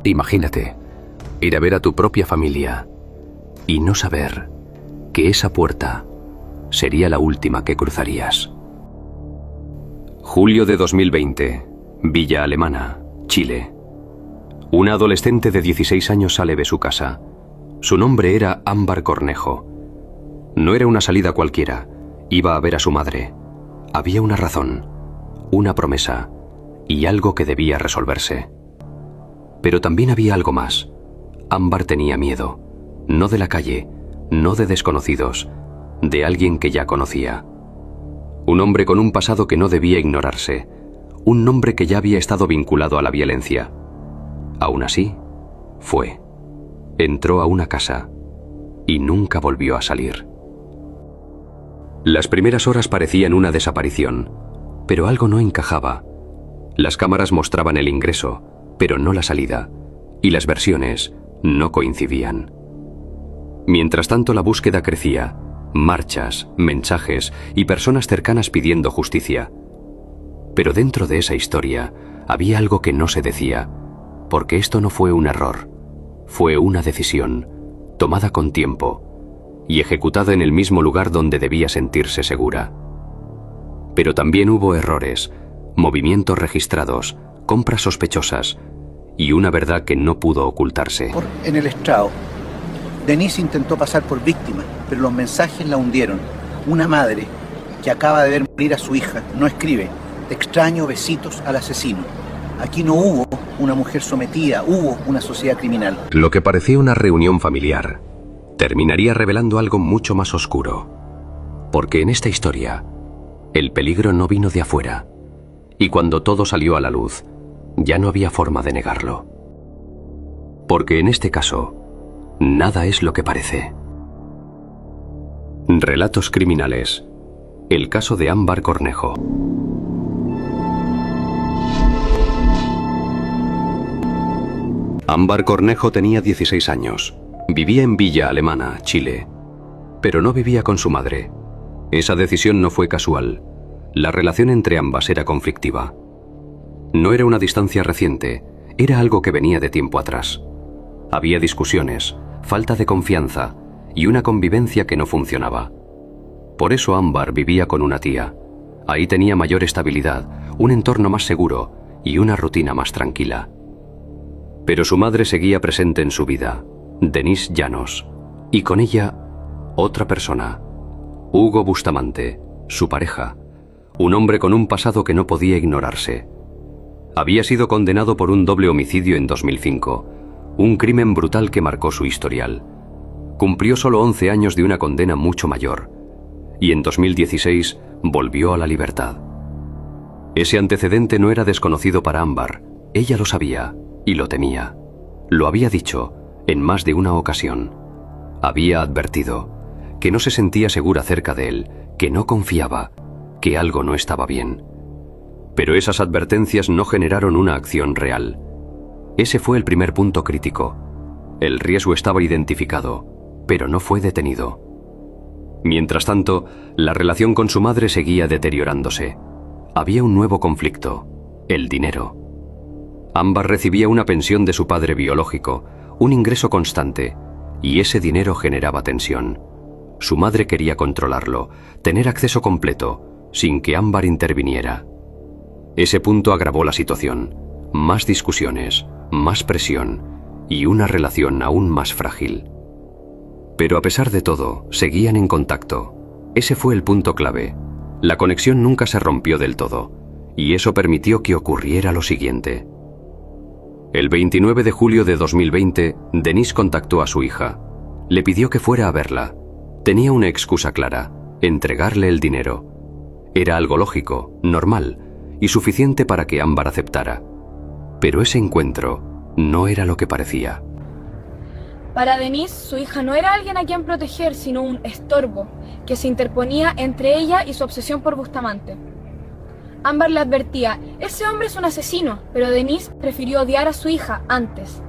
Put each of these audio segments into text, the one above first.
Imagínate, ir a ver a tu propia familia y no saber que esa puerta sería la última que cruzarías. Julio de 2020, Villa Alemana, Chile. Una adolescente de 16 años sale de su casa. Su nombre era Ámbar Cornejo. No era una salida cualquiera, iba a ver a su madre. Había una razón, una promesa y algo que debía resolverse. Pero también había algo más. Ámbar tenía miedo, no de la calle, no de desconocidos, de alguien que ya conocía. Un hombre con un pasado que no debía ignorarse, un nombre que ya había estado vinculado a la violencia. Aún así, fue. Entró a una casa y nunca volvió a salir. Las primeras horas parecían una desaparición, pero algo no encajaba. Las cámaras mostraban el ingreso, pero no la salida, y las versiones no coincidían. Mientras tanto, la búsqueda crecía, marchas, mensajes y personas cercanas pidiendo justicia. Pero dentro de esa historia había algo que no se decía, porque esto no fue un error, fue una decisión, tomada con tiempo, y ejecutada en el mismo lugar donde debía sentirse segura. Pero también hubo errores, movimientos registrados, compras sospechosas y una verdad que no pudo ocultarse. En el estrado, Denise intentó pasar por víctima, pero los mensajes la hundieron. Una madre que acaba de ver morir a su hija no escribe: "Te extraño, besitos al asesino". Aquí no hubo una mujer sometida, hubo una sociedad criminal. Lo que parecía una reunión familiar terminaría revelando algo mucho más oscuro. Porque en esta historia, el peligro no vino de afuera. Y cuando todo salió a la luz, ya no había forma de negarlo. Porque en este caso, nada es lo que parece. Relatos criminales. El caso de Ámbar Cornejo. Ámbar Cornejo tenía 16 años. Vivía en Villa Alemana, Chile. Pero no vivía con su madre. Esa decisión no fue casual. La relación entre ambas era conflictiva. No era una distancia reciente, era algo que venía de tiempo atrás. Había discusiones, falta de confianza y una convivencia que no funcionaba. Por eso Ámbar vivía con una tía. Ahí tenía mayor estabilidad, un entorno más seguro y una rutina más tranquila. Pero su madre seguía presente en su vida, Denise Llanos, y con ella otra persona, Hugo Bustamante, su pareja, un hombre con un pasado que no podía ignorarse. Había sido condenado por un doble homicidio en 2005, un crimen brutal que marcó su historial. Cumplió solo 11 años de una condena mucho mayor, y en 2016 volvió a la libertad. Ese antecedente no era desconocido para Ámbar, ella lo sabía y lo temía. Lo había dicho en más de una ocasión. Había advertido que no se sentía segura cerca de él, que no confiaba, que algo no estaba bien. Pero esas advertencias no generaron una acción real. Ese fue el primer punto crítico. El riesgo estaba identificado, pero no fue detenido. Mientras tanto, la relación con su madre seguía deteriorándose. Había un nuevo conflicto: el dinero. Ámbar recibía una pensión de su padre biológico, un ingreso constante, y ese dinero generaba tensión. Su madre quería controlarlo, tener acceso completo, sin que Ámbar interviniera. Ese punto agravó la situación. Más discusiones, más presión y una relación aún más frágil. Pero a pesar de todo, seguían en contacto. Ese fue el punto clave. La conexión nunca se rompió del todo, y eso permitió que ocurriera lo siguiente. El 29 de julio de 2020, Denise contactó a su hija. Le pidió que fuera a verla. Tenía una excusa clara: entregarle el dinero. Era algo lógico, normal, y suficiente para que Ámbar aceptara. Pero ese encuentro no era lo que parecía. Para Denise, su hija no era alguien a quien proteger, sino un estorbo que se interponía entre ella y su obsesión por Bustamante. Ámbar le advertía: ese hombre es un asesino, pero Denise prefirió odiar a su hija antes.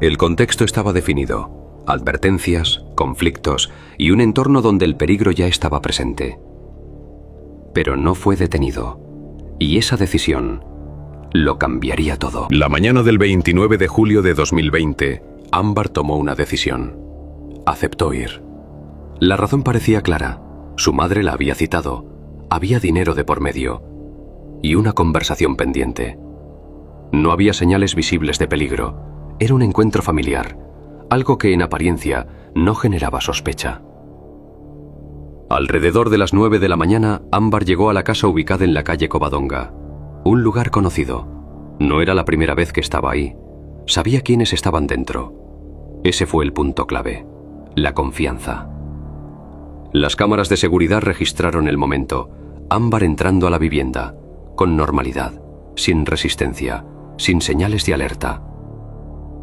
El contexto estaba definido: advertencias, conflictos y un entorno donde el peligro ya estaba presente. Pero no fue detenido. Y esa decisión lo cambiaría todo. La mañana del 29 de julio de 2020, Ámbar tomó una decisión. Aceptó ir. La razón parecía clara. Su madre la había citado, había dinero de por medio y una conversación pendiente. No había señales visibles de peligro. Era un encuentro familiar, algo que en apariencia no generaba sospecha. Alrededor de las 9 de la mañana, Ámbar llegó a la casa ubicada en la calle Covadonga, un lugar conocido. No era la primera vez que estaba ahí. Sabía quiénes estaban dentro. Ese fue el punto clave, la confianza. Las cámaras de seguridad registraron el momento. Ámbar entrando a la vivienda, con normalidad, sin resistencia, sin señales de alerta.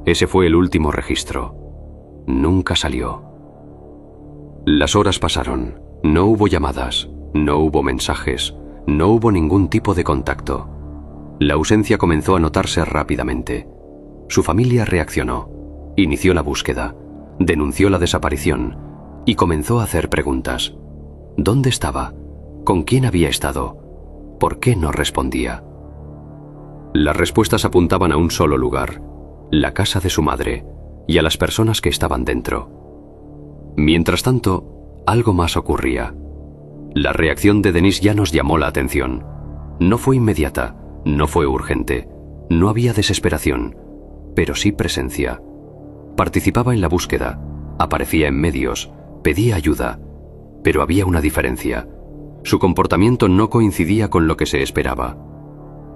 Ese fue el último registro. Nunca salió. Las horas pasaron. No hubo llamadas, no hubo mensajes, no hubo ningún tipo de contacto. La ausencia comenzó a notarse rápidamente. Su familia reaccionó, inició la búsqueda, denunció la desaparición y comenzó a hacer preguntas. ¿Dónde estaba? ¿Con quién había estado? ¿Por qué no respondía? Las respuestas apuntaban a un solo lugar, la casa de su madre, y a las personas que estaban dentro. Mientras tanto, algo más ocurría. La reacción de Denise Llanos llamó la atención. No fue inmediata, no fue urgente, no había desesperación, pero sí presencia. Participaba en la búsqueda, aparecía en medios, pedía ayuda, pero había una diferencia. Su comportamiento no coincidía con lo que se esperaba.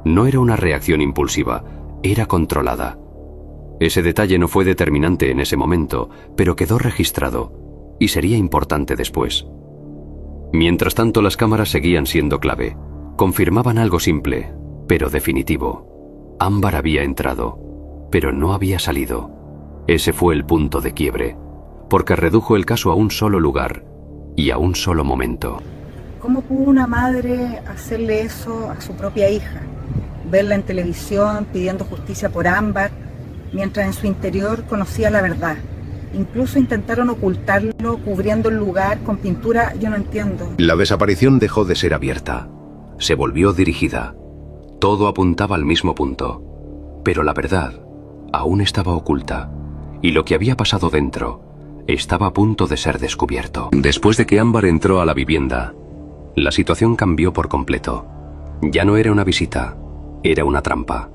No era una reacción impulsiva, era controlada. Ese detalle no fue determinante en ese momento, pero quedó registrado y sería importante después. Mientras tanto, las cámaras seguían siendo clave. Confirmaban algo simple, pero definitivo. Ámbar había entrado, pero no había salido. Ese fue el punto de quiebre, porque redujo el caso a un solo lugar y a un solo momento. ¿Cómo pudo una madre hacerle eso a su propia hija? Verla en televisión pidiendo justicia por Ámbar, mientras en su interior conocía la verdad. Incluso intentaron ocultarlo, cubriendo el lugar con pintura. Yo no entiendo. La desaparición dejó de ser abierta. Se volvió dirigida. Todo apuntaba al mismo punto. Pero la verdad aún estaba oculta. Y lo que había pasado dentro estaba a punto de ser descubierto. Después de que Ámbar entró a la vivienda, la situación cambió por completo. Ya no era una visita, era una trampa.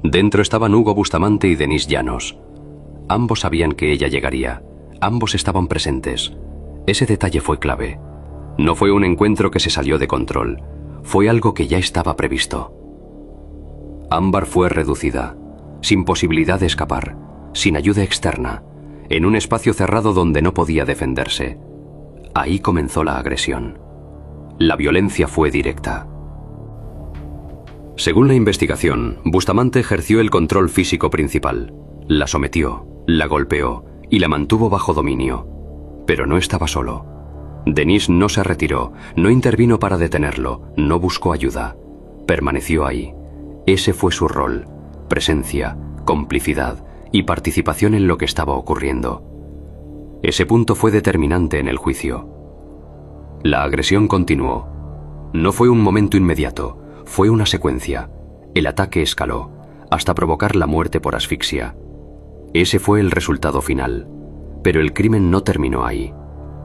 Dentro estaban Hugo Bustamante y Denise Llanos. Ambos sabían que ella llegaría. Ambos estaban presentes. Ese detalle fue clave. No fue un encuentro que se salió de control. Fue algo que ya estaba previsto. Ámbar fue reducida, sin posibilidad de escapar, sin ayuda externa, en un espacio cerrado donde no podía defenderse. Ahí comenzó la agresión. La violencia fue directa. Según la investigación, Bustamante ejerció el control físico principal. La sometió, la golpeó y la mantuvo bajo dominio. Pero no estaba solo. Denise no se retiró, no intervino para detenerlo, no buscó ayuda. Permaneció ahí. Ese fue su rol: presencia, complicidad y participación en lo que estaba ocurriendo. Ese punto fue determinante en el juicio. La agresión continuó. No fue un momento inmediato, fue una secuencia. El ataque escaló, hasta provocar la muerte por asfixia. Ese fue el resultado final, pero el crimen no terminó ahí.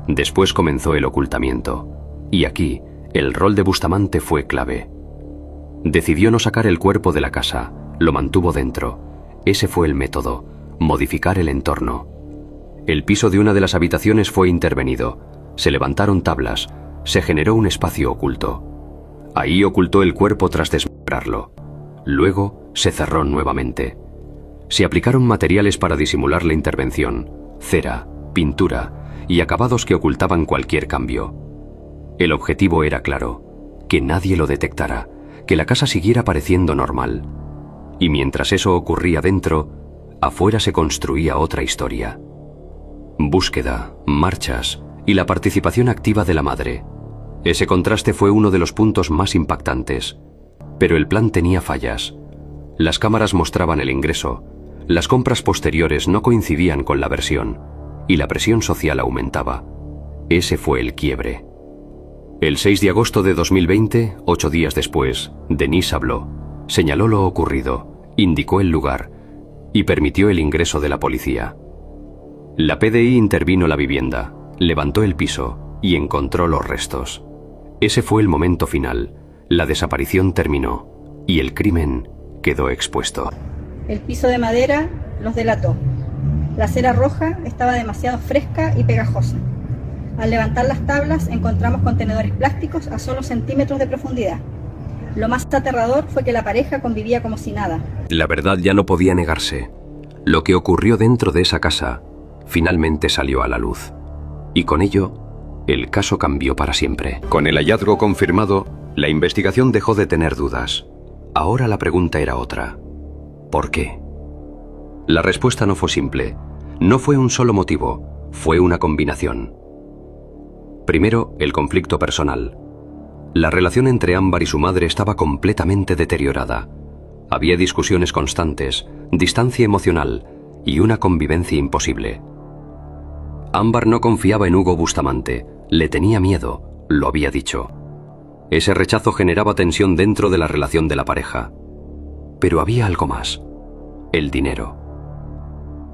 Después comenzó el ocultamiento, y aquí el rol de Bustamante fue clave. Decidió no sacar el cuerpo de la casa, lo mantuvo dentro. Ese fue el método: modificar el entorno. El piso de una de las habitaciones fue intervenido, se levantaron tablas, se generó un espacio oculto. Ahí ocultó el cuerpo tras desmembrarlo. Luego se cerró nuevamente. Se aplicaron materiales para disimular la intervención: cera, pintura y acabados que ocultaban cualquier cambio. El objetivo era claro: que nadie lo detectara, que la casa siguiera pareciendo normal. Y mientras eso ocurría dentro, afuera se construía otra historia. Búsqueda, marchas y la participación activa de la madre. Ese contraste fue uno de los puntos más impactantes. Pero el plan tenía fallas. Las cámaras mostraban el ingreso, las compras posteriores no coincidían con la versión, y la presión social aumentaba. Ese fue el quiebre. El 6 de agosto de 2020, 8 días después, Denise habló. señaló lo ocurrido, indicó el lugar y permitió el ingreso de la policía. La PDI intervino la vivienda, levantó el piso y encontró los restos. Ese fue el momento final. La desaparición terminó y el crimen quedó expuesto. El piso de madera los delató. La cera roja estaba demasiado fresca y pegajosa. Al levantar las tablas encontramos contenedores plásticos a solo centímetros de profundidad. Lo más aterrador fue que la pareja convivía como si nada. La verdad ya no podía negarse. Lo que ocurrió dentro de esa casa finalmente salió a la luz. Y con ello, el caso cambió para siempre. Con el hallazgo confirmado, la investigación dejó de tener dudas. Ahora la pregunta era otra. ¿Por qué? La respuesta no fue simple. No fue un solo motivo, fue una combinación. Primero, el conflicto personal. La relación entre Ámbar y su madre estaba completamente deteriorada. Había discusiones constantes, distancia emocional y una convivencia imposible. Ámbar no confiaba en Hugo Bustamante, le tenía miedo, lo había dicho. Ese rechazo generaba tensión dentro de la relación de la pareja. Pero había algo más: el dinero.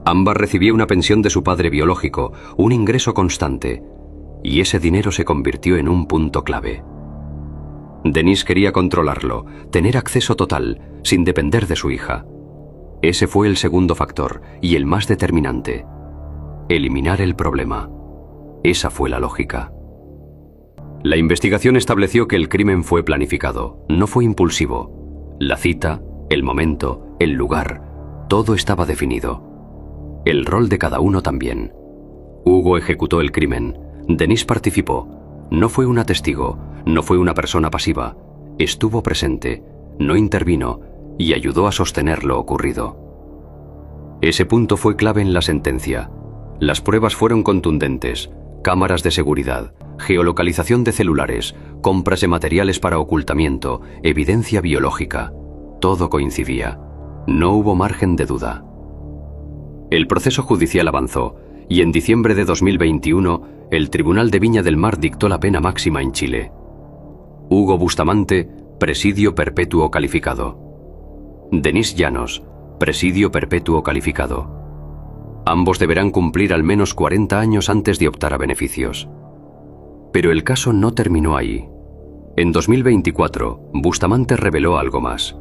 Ámbar recibía una pensión de su padre biológico, un ingreso constante, y ese dinero se convirtió en un punto clave. Denise quería controlarlo, tener acceso total, sin depender de su hija. Ese fue el segundo factor, y el más determinante: eliminar el problema. Esa fue la lógica. La investigación estableció que el crimen fue planificado, no fue impulsivo. La cita, el momento, el lugar, todo estaba definido. El rol de cada uno también. Hugo ejecutó el crimen, Denise participó. No fue una testigo, no fue una persona pasiva. Estuvo presente, no intervino y ayudó a sostener lo ocurrido. Ese punto fue clave en la sentencia. Las pruebas fueron contundentes: cámaras de seguridad, geolocalización de celulares, compras de materiales para ocultamiento, evidencia biológica. Todo coincidía. No hubo margen de duda. El proceso judicial avanzó y en diciembre de 2021 el Tribunal de Viña del Mar dictó la pena máxima en Chile. Hugo Bustamante, presidio perpetuo calificado. Denise Llanos, presidio perpetuo calificado. Ambos deberán cumplir al menos 40 años antes de optar a beneficios. Pero el caso no terminó ahí. En 2024, Bustamante reveló algo más.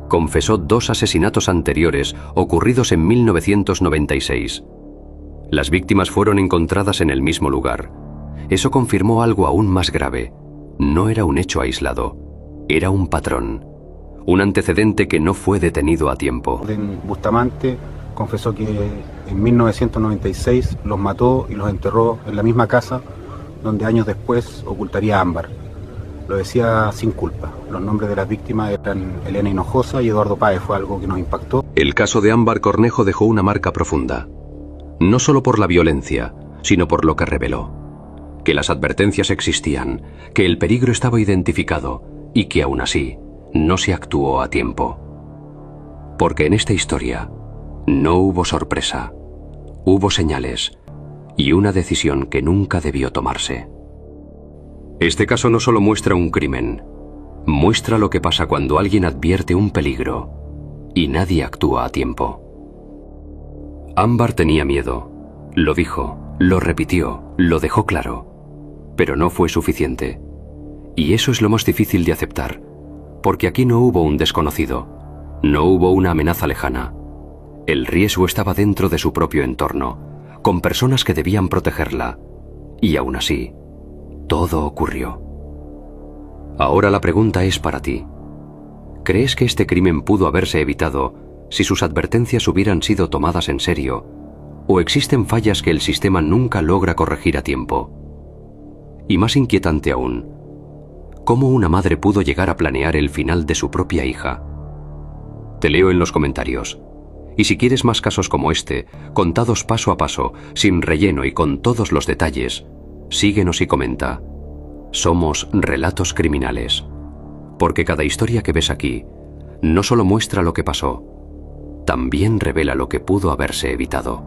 Confesó 2 asesinatos anteriores ocurridos en 1996. Las víctimas fueron encontradas en el mismo lugar. Eso confirmó algo aún más grave. No era un hecho aislado, era un patrón, un antecedente que no fue detenido a tiempo. Bustamante confesó que en 1996 los mató y los enterró en la misma casa donde años después ocultaría a Ámbar. Lo decía sin culpa. Los nombres de las víctimas eran Elena Hinojosa y Eduardo Páez. Fue algo que nos impactó. El caso de Ámbar Cornejo dejó una marca profunda. No solo por la violencia, sino por lo que reveló. Que las advertencias existían, que el peligro estaba identificado y que aún así no se actuó a tiempo. Porque en esta historia no hubo sorpresa, hubo señales y una decisión que nunca debió tomarse. Este caso no solo muestra un crimen, muestra lo que pasa cuando alguien advierte un peligro y nadie actúa a tiempo. Ámbar tenía miedo, lo dijo, lo repitió, lo dejó claro, pero no fue suficiente. Y eso es lo más difícil de aceptar, porque aquí no hubo un desconocido, no hubo una amenaza lejana. El riesgo estaba dentro de su propio entorno, con personas que debían protegerla, y aún así, todo ocurrió. Ahora la pregunta es para ti. ¿Crees que este crimen pudo haberse evitado si sus advertencias hubieran sido tomadas en serio, o existen fallas que el sistema nunca logra corregir a tiempo? Y más inquietante aún, ¿cómo una madre pudo llegar a planear el final de su propia hija? Te leo en los comentarios. Y si quieres más casos como este, contados paso a paso, sin relleno y con todos los detalles, síguenos y comenta. Somos Relatos Criminales. Porque cada historia que ves aquí no solo muestra lo que pasó, también revela lo que pudo haberse evitado.